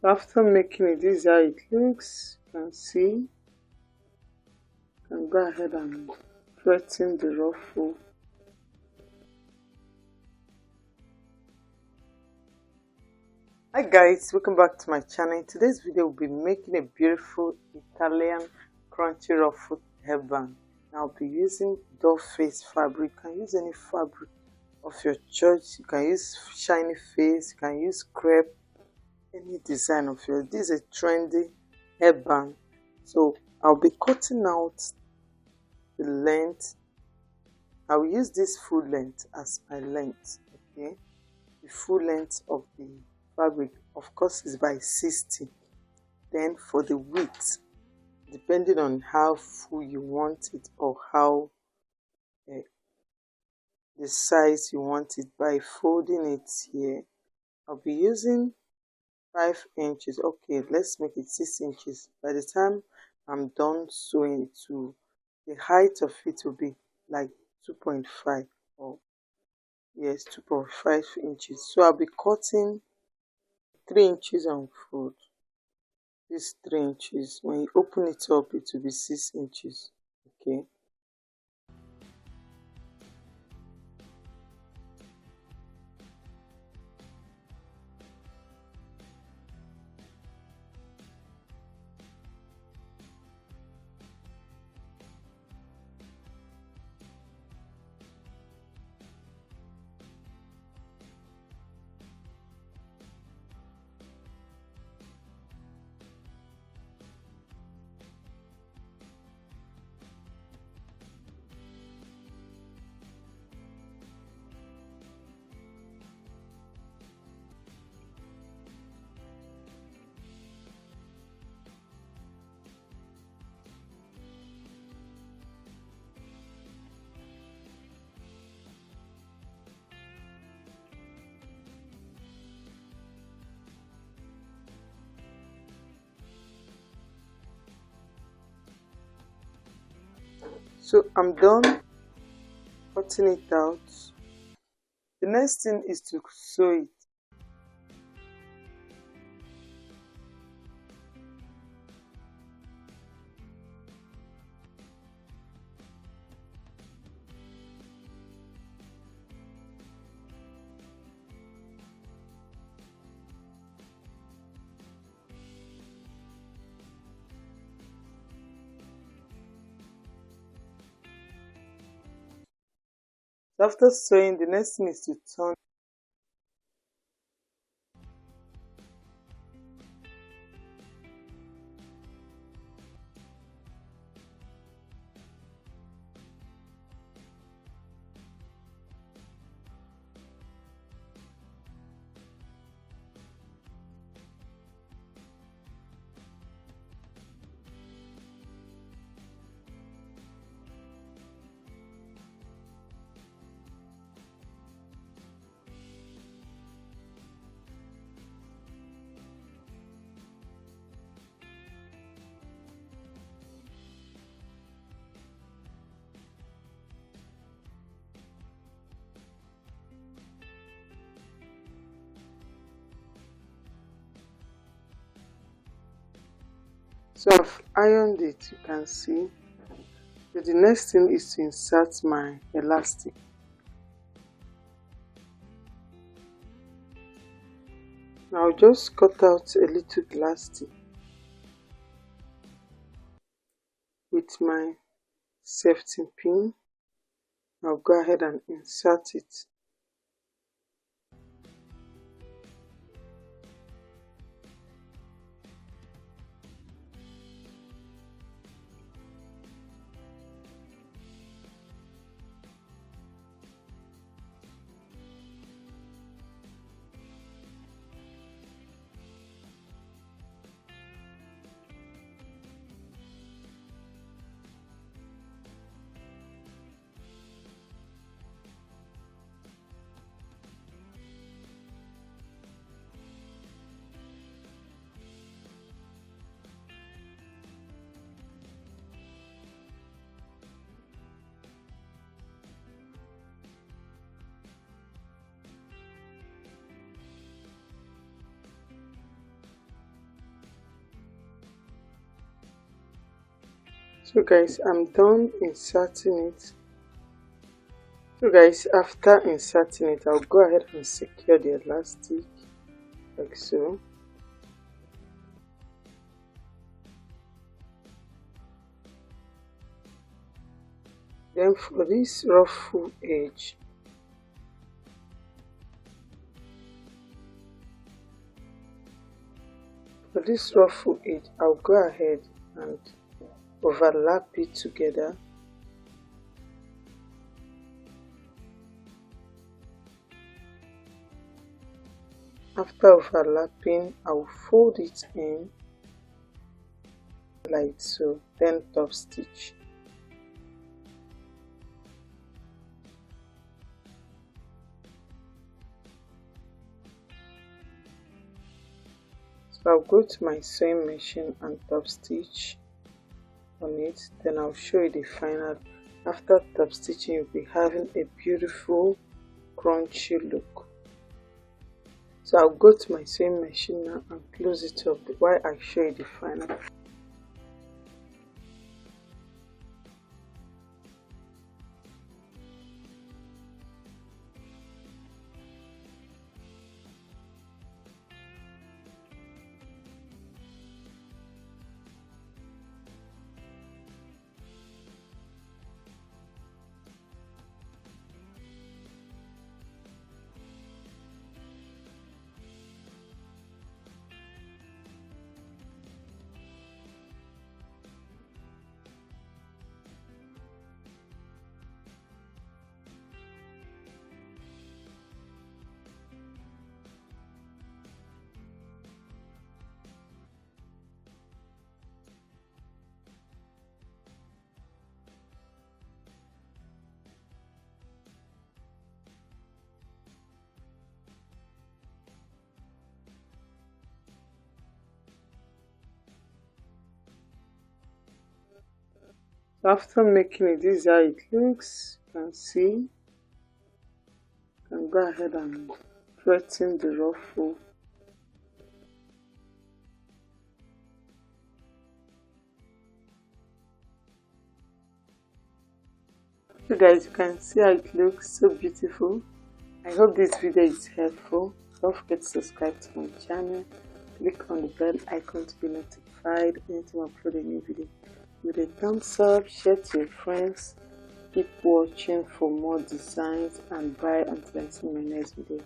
So after making it, this is how it looks. You can see. You can go ahead and flatten the ruffle. Hi guys, welcome back to my channel. In today's video we'll be making a beautiful Italian crunchy ruffle headband. I'll be using doll face fabric. You can use any fabric of your choice. You can use shiny face, you can use crepe, any design of yours. This is a trendy headband. So I'll be cutting out the length. I will use this full length as my length. Okay, the full length of the fabric, of course, is by 60. Then for the width, depending on how full you want it or how the size you want it, by folding it here, I'll be using 5 inches. Okay, let's make it 6 inches. By the time I'm done sewing it, to the height of it will be like 2.5 or yes, 2.5 inches. So I'll be cutting 3 inches on fold. This 3 inches. When you open it up, it will be 6 inches. Okay. So I'm done cutting it out. The next thing is to sew it. So after sewing, the next thing is to turn. So I've ironed it, you can see. So the next thing is to insert my elastic. Now I'll just cut out a little elastic with my safety pin. I'll go ahead and insert it. So guys, I'm done inserting it. So guys, after inserting it, I'll go ahead and secure the elastic like so. Then for this ruffle edge, I'll go ahead and overlap it together. After overlapping, I'll fold it in like so, then top stitch. So I'll go to my sewing machine and top stitch on it, then I'll show you the final. After top stitching, you'll be having a beautiful crunchy look. So I'll go to my sewing machine now and close it up while I show you the final. After making it, this is how it looks. You can see. You can go ahead and threaten the ruffle. So guys, you can see how it looks so beautiful. I hope this video is helpful. Don't forget to subscribe to my channel. Click on the bell icon to be notified anytime I upload a new video. Give it a thumbs up, share to your friends. Keep watching for more designs and bye until I see my next video.